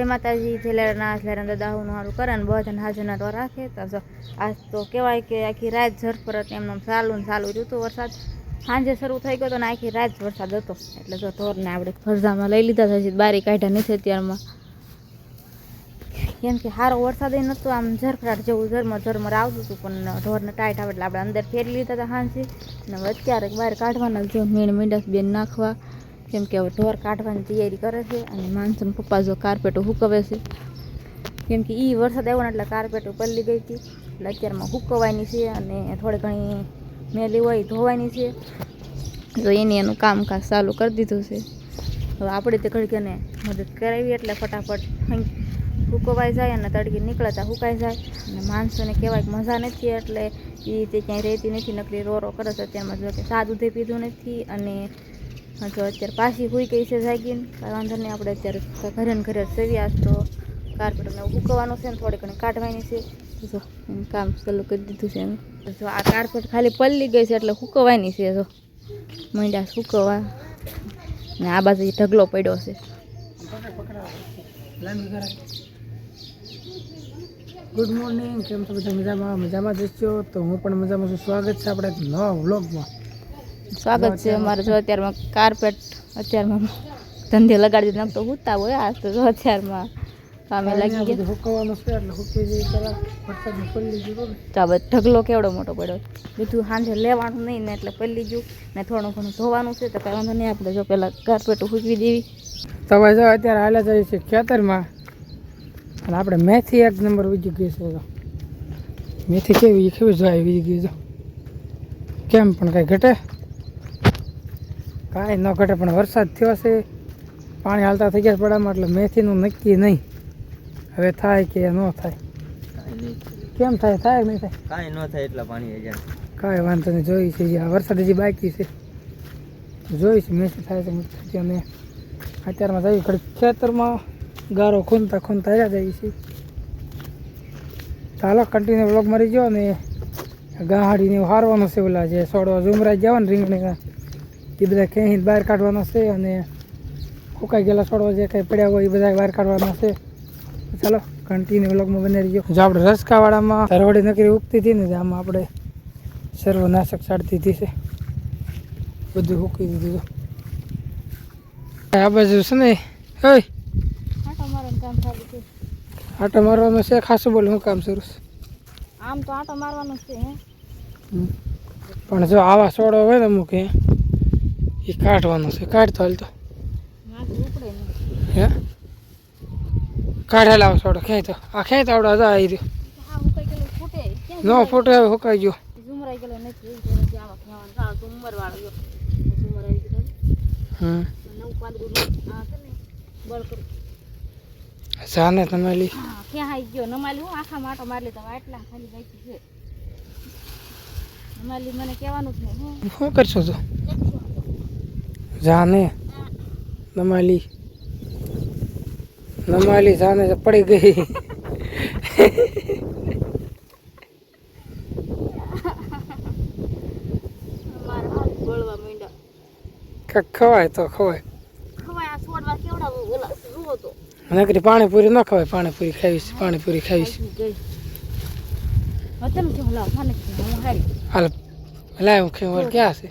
માતાજી છેલ્લા દાદાનું સારું કરે ને બધાને હાજરના તો રાખે તો આજ તો કહેવાય કે આખી રાત ઝરફરત એમને ચાલુ રહ્યું હતું વરસાદ. સાંજે શરૂ થઈ ગયો તો ને આખી રાત વરસાદ હતો. એટલે જો ઢોરને આપણે ફરજામાં લઈ લીધા છે, બારી કાઢ્યા નથી અત્યારમાં, કેમ કે સારો વરસાદ એ નહોતો, આમ ઝરફરાટ જેવું ઝરમર આવતું હતું, પણ ઢોરને ટાઈટ આવે એટલે આપણે અંદર ફેરી લીધા હતા સાંજે. અને હવે અત્યારે બહાર કાઢવાના જો મીંડાસ બેન નાખવા, કેમ કે હવે ઢોર કાઢવાની તૈયારી કરે છે. અને માણસોના પપ્પા જો કાર્પેટો હુકવે છે, કેમ કે એ વરસાદ આવ્યો ને એટલે કાર્પેટો પલળી ગઈ હતી, એટલે અત્યારમાં હુકવવાની છે. અને થોડી ઘણી મેલી હોય ધોવાની છે, તો એનું કામકાજ ચાલુ કરી દીધું છે. હવે આપણે તે ઘડીને મદદ કરાવી એટલે ફટાફટ હુકવાઈ જાય અને તડકી નીકળતા હુકાઈ જાય. અને માણસોને કહેવાય કે મજા નથી, એટલે એ તે ક્યાંય રહેતી નથી, નકરી રો કરે છે. અત્યારમાં જો કે સા દૂધે પીધું નથી, અને જો અત્યારે પાછી હુઈ ગઈ છે જાગીને, કાંઈ વાંધો નહીં. આપણે અત્યારે ઘરે ને ઘરે સેવી આજ તો કાર્પેટને હુકવવાનું છે ને થોડી ઘણી કાઢવાની છે. જો કામ ચાલુ કરી દીધું છે એમ. જો આ કાર્પેટ ખાલી પલળી ગઈ છે એટલે હુકવવાની છે. જો મીંડા હુકવવા, ને આ બાજુ ઢગલો પડ્યો છે. ગુડ મોર્નિંગ, કેમ છો બધા? મજામાં જશો તો હું પણ મજામાં છું. સ્વાગત છે આપણે નવા વ્લોગમાં. સ્વાગત છે અમારે. જો અત્યારમાં કાર્પેટ અત્યારમાં ધંધે લગાડી દીધું, તો હુતા હોય આ તો જો અત્યારમાં કામે લાગી ગયા. હુકવવાનું છે એટલે હુકી જઈએ પહેલાં વરસાદમાં પલળી ગયું ને તો હવે ઢગલો કેવડો મોટો પડ્યો, બધું સાંજે લેવાનું નહીં ને એટલે પલળી ગયું ને થોડું ઘણું ધોવાનું છે. તો કાંઈ વાંધો નહીં, આપણે જો પહેલાં કાર્પેટ હૂકવી દેવી. તો હવે જો અત્યારે હાલે જઈએ છીએ ખેતરમાં, અને આપણે મેથી એક નંબર વીજી ગઈ છે. તો મેથી કેવી જાય વીજી ગઈ છે, કેમ પણ કાંઈ ઘટે? કાંઈ ન ઘટે, પણ વરસાદ થયો છે, પાણી હાલતા થઈ ગયા પડામાં, એટલે મેથીનું નક્કી નહીં હવે થાય કે ન થાય. કેમ થાય? થાય નહીં થાય? કાંઈ ન થાય એટલા પાણી જાય. કાંઈ વાંધો નહીં, જોઈ છે આ વરસાદ હજી બાકી છે, જોઈ છે મેથી થાય છે. અને અત્યારમાં જઈએ ઘડી ખેતરમાં ગારો ખૂનતા આવ્યા જઈએ છીએ. ચાલો કન્ટિન્યુ વ્લોગ મરી ગયો. ને ગાહાડીને એવું હારવાનું છે, ઓલા જે છોડવા ઝુમરાઈ જવા ને રીંગણીના એ બધા ક્યાંય બહાર કાઢવાના છે. અને ફૂંકાઈ ગયેલા છોડવા જે કંઈ પડ્યા હોય એ બધા બહાર કાઢવાના છે. ચાલો કન્ટિન્યુ વ્લોગમાં બની રહીજો. જો આપણે રસકાવાળામાં ધરવડી નકરી ઉગતી હતી ને, આમાં આપણે સર્વનાશક છાડી દીધી છે, બધું મૂકી દીધું. આ બાજુ છે ને આટો મારવાનો છે, ખાસું બોલે હું કામ શરૂ? આમ તો આટો મારવાનો છે, પણ જો આવા છોડો હોય ને અમુક એ કાઢવાનો છે. કાઢતો હાલ તો હે કાઢેલા આવો છોડો ક્યાંય તો આ ક્યાંય તો આવડે હજા આવી રહ્યો ન ફૂટે, હવે હુકાઈ ગયો. જાને નમાલી ક્યાં આવી ગયો? નમાલી હું આખા માટો મારી લીધા, આટલા ખાલી બાકી છે. નમાલી મને કહેવાનું જ નહીં. શું કરશો તો? જાને નમાલી જાને પડી ગઈ. ખવાય તો ખવાય, આ છોડવા કેવડા ઓલા જુઓ તો. નકરી પાણીપુરી ન ખવાય, પાણીપુરી ખાવીશ, પાણીપુરી ખાવીશ. હાલ લાય હું ખેવર ક્યાં છે?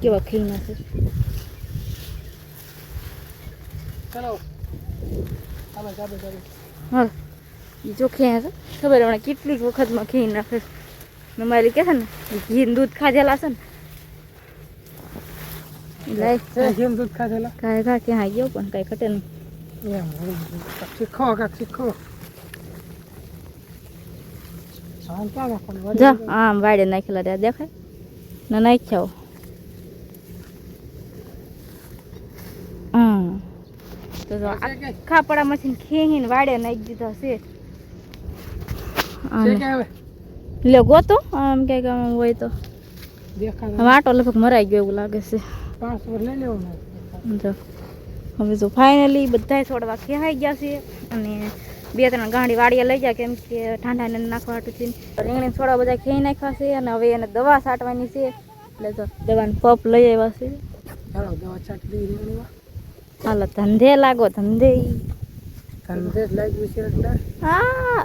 કેવા ખીના છે. હા જો ખેયા છે ખબર, હમણાં કેટલીક વખતમાં ખી નાખે. નમાલી કે છે ને ઘી દૂધ ખાધેલા છે ને, દૂધ ખાધેલા કાંઈ ખા ક્યાં ગયો પણ કાંઈ ઘટે નહીં. શીખો કાંક શીખો. જા આમ વાડે નાખેલા ત્યાં દેખાય ને, નાખ્યા. તો આખા પડામાંથી ખેહીને વાડે નાખી દીધા છે. લે ગોતો આમ ક્યાંક આમ હોય તો આટો લગભગ મરાઈ ગયો એવું લાગે છે. જો હવે જો ફાઇનલી બધા છોડવા ખેહાઈ ગયા છે. અને 2-3 ગાંડી વાડીએ લઈ જાય, કેમ કે ઠંડાને નાખવા હાટું રીંગણી છોડવા બધા ખેઈ નાખ્યા છે. અને હવે એને દવા છાંટવાની છે, એટલે તો દવાનો પપ લઈ આવ્યા છે. ચાલો દવા છાંટી દઈ રીંગણીમાં. હાલો ધંધે લાગો ધંધે. ધંધે જ લાગ્યું છે એટલે હા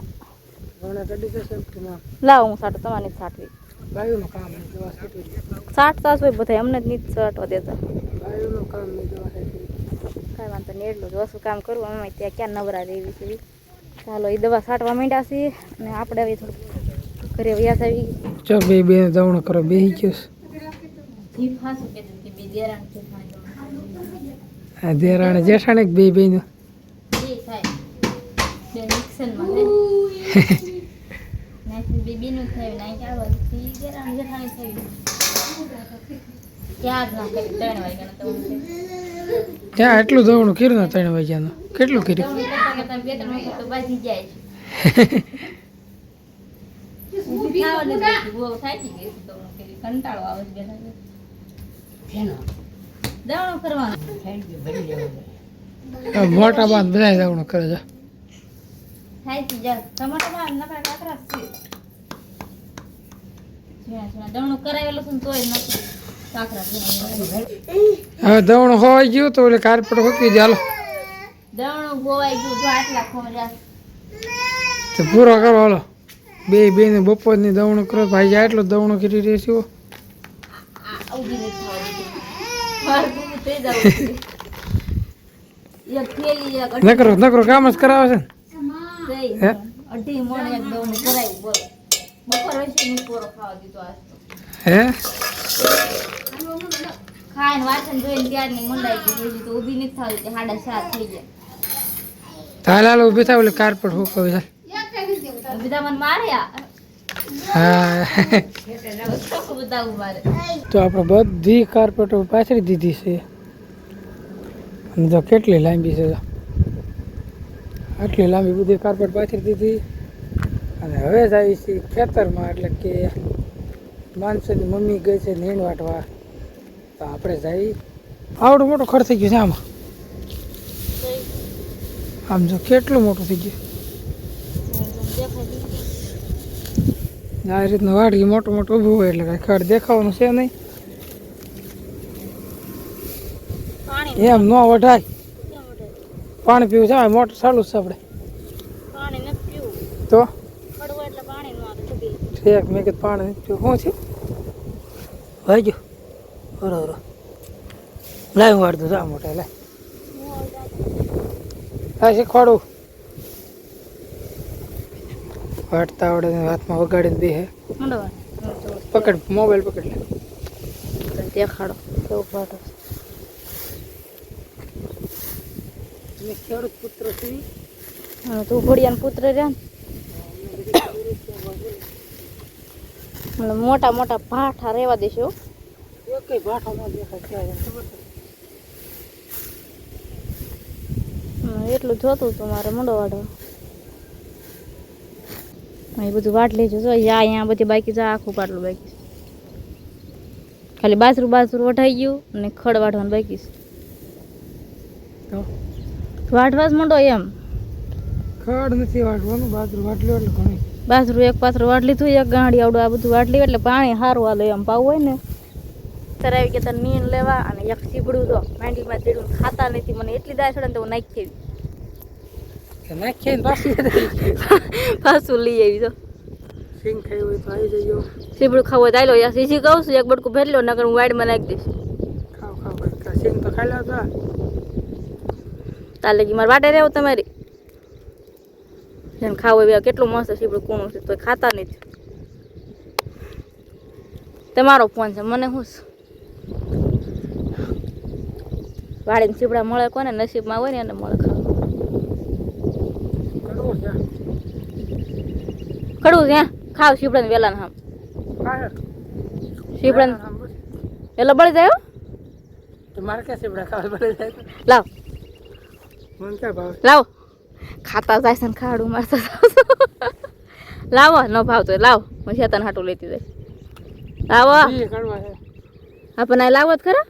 ઘણા કાઢી જશે એમાં લાવો હું સાટો તમારે નથી સાટવી. ગાયોનું કામ નહીં દવા છાંટી દે. સાટતા જ હોય બધા અમને જ નથી સાટવા દેતા. ગાયોનું કામ નહીં દવા છાંટી દે. કાંઈ વાંધો નહીં એટલું જ ઓછું કામ કરવું અમે ત્યાં ક્યાં નવરા રહેવી છે. ચાલો એ દવા છાંટવા માંડ્યા છીએ અને આપણે હવે થોડુંક ઘરે વ્યાસ આવી ચો બે દવણો કરો બેસી ગયો જીભ હાસું કે બે દેરાણ છે આ દેરાણે જેઠાણે બે બેનો બે થાય બે મિક્સનમાં હે નાથી બે બેનું થાય નાઈ ચાલવા થી દેરાણ જેઠાણી થઈ ક્યાં જ ના કરી 3 વાગ્યાનો તો ત્યાં એટલું દવણું કર્યું ને 3 વાગ્યાનું કેટલું કર્યું તમે બે 3 વાગ્યા તો બાજી જાય છે ખાવા નથી બહુ થાકી ગઈ તો કંટાળો આવે છે બેઠા દવણું કરવાનું મોટા બાદ બધા દવણું કરે છે થાકી જા ટમાટામાં નકરા કાકરા છે દવણું કરાવેલું છે ને તોય નથી કાકરા હવે દવણું હોવાઈ ગયું તો ઓલે કાર્પેટ મૂકી દે હાલો દવણું ગોવાઈ ગયું તો આટલા ખોર્યા તો પૂરો કરો હાલો બે બેને બપોરની દવણું કરો ભાઈ જાય એટલું દવણું કરી રહી છું ઉભી નથી થવા દીધી મારું થઈ જવું એક થેલી એક નકરો કામ જ કરાવે છે ને હે અઢી મણ એક દવણું કરાવ્યું બોલો બપોર વચ્ચે નહીં પૂરો ખાવા દીધો આજ તો હે ખાઈને વાસણ જોઈને ત્યારની મંડાઈ ગઈ હજી તો ઊભી નથી થતી 7:30 થઈ ગયા હાલ હાલ ઊભી થાય ઓલે કાર્પેટ હુકવે છે બધા મને માર્યા હા બધા મારે તો આપણે બધી કાર્પેટો પાથરી દીધી છે અને જો કેટલી લાંબી છે આટલી લાંબી બધી કાર્પેટ પાથરી દીધી અને હવે જાય છે ખેતરમાં એટલે કે માણસોની મમ્મી ગઈ છે નીણ વાટવા તો આપણે જઈ આવડું મોટું ખડ થઈ ગયું છે આમ જો કેટલું મોટું થઈ ગયું આ રીતનું વાડી મોટું મોટું ઊભું હોય એટલે કાંઈ ખડ દેખાવાનું છે નહીં એમ ન વઢાય પાણી પીવું છે મોટર ચાલુ જ છે આપણે પાણી નથી પીવું તો પડવું એટલે પાણી નું આવે ડૂબી ઠેક મેં કીધું પાણી નથી પીવું શું થયું ભાઈ ગયો બરોબર લાય હું વાળતું જા મોટા લાય હા શીખવાડું વાટતા આવડે ને હાથમાં વગાડીને બે હે પકડ મોબાઈલ પકડ લે દેખાડો કેવું ફોટો મેં ખેડૂત પુત્ર છું અને તું ઘોડિયાનો પુત્ર રહ્યા ને મોટા મોટા ભાઠા રહેવા દેશો એક ભાઠો ન દેખાય ક્યાં ખબર એટલું જોતું હતું મારે મંડો વાળો એ બધું વાટ લેજો જો અહીંયા બધી બાકી જા આખું પાટલું બાકી છે ખાલી બાસરું વઢાઈ ગયું અને ખડ વાટવાનું બાકી છે તો વાટવા જ મંડો એમ ખડ નથી વાટવાનું બાજરું વાટલું એટલે ઘણી બાસરું એક પાત્ર વાટ લીધું એક ગાંડી આવડું આ બધું વાટ લીધું એટલે પાણી સારું હાલે એમ પાવું હોય ને ત્યારે આવી ગયા નીણ લેવા અને એક સીબડું તો માંડીમાં જેડું ખાતા નથી મને એટલી દાળ ચડે ને તો હું નાખી નાખીએ પાછી પાછું લઈ આવી તો સિંગ ખાઈ હોય તો આવી જજો સીબડું ખાવું હોય તો આલો યા સીસી કહું છું એક બટકું ભરી લો નકર હું વાડમાં નાખી દઈશ ખાવ સિંગ તો ખાઈ લો તો તાર લગી મારે વાટે રહેવું તમારી જેને ખાવું હોય કેટલું મસ્ત સીબડું કૂણું છે તો ખાતા નથી તમારો ફોન છે મને શું વાડીને સીબડા મળે કોને નસીબમાં હોય ને એને મળે ખાવા કડવું ત્યાં ખાવ સીબડા વેલા હામ સીબડા વેલા બળી જાય તો મારે ક્યાં સીબડા ખાવા પડે જાય લાવ મને ક્યાં ભાવે લાવો ખાતા જાય છે ને ખાડું મારતા લાવો ન ભાવતો લાવ હું શેતાન હાટું લેતી જાય લાવો આપણને લાવો જ ખરા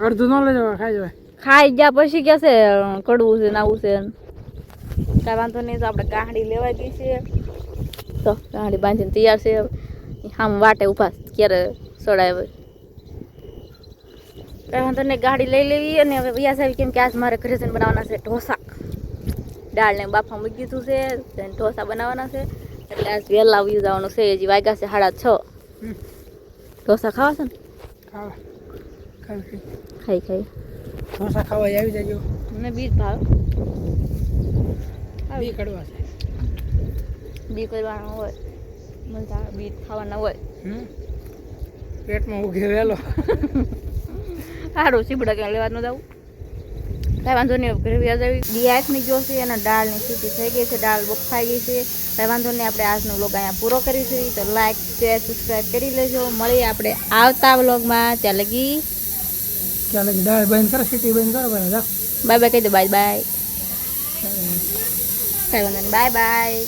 અડધું ન લઈ જવા ખાઈ જવાય ખાઈ ગયા પછી કે છે કડવું છે નાવું છે કાંઈ વાંધો નહીં તો આપણે ગાંડી લેવા ગઈ છે તો ગાંડી બાંધીને તૈયાર છે આમ વાટે ઉભા ક્યારે સડાય કાંઈ વાંધો નહીં, ગાડી લઈ લેવી અને હવે વ્યાસ આવી, કેમ કે આજ મારે ઘરે જઈને બનાવવાના છે ઢોસા. દાળને બાફા મૂકી દીધું છે, then ઢોસા બનાવવાના છે, એટલે આજ વહેલા આવી જવાનું છે. હજી વાગ્યા છે 6:30. ઢોસા ખાવા છે ને? ખાવા ખાઈ ખાઈ ખાઈ ઢોસા ખાવા આવી જજો. મને બીજ ભાવ બી કડવા છે. બી કરવાનો હોય, મજા બીજ ખાવાના હોય. પેટમાં ઉઘે વહેલો. સારું સીબડા ક્યાં લેવા ન જવું, કાંઈ વાંધો નહીં. ઘરે વ્યાજ આવી ડીઆઈફની જોશે અને દાળની સીટી થઈ ગઈ છે, દાળ બફાઈ ગઈ છે. કાંઈ વાંધો નહીં, આપણે આજનો વ્લોગ અહીંયા પૂરો કરીશું. તો લાઈક શેર સબસ્ક્રાઈબ કરી લેજો. મળીએ આપણે આવતા વ્લોગમાં. ત્યાં લગી દાળ બંધ કરો, સીટી બંધ કરો. બાય બાય કહી દો. Bye bye. કાંઈ વાંધો નહીં, બાય બાય.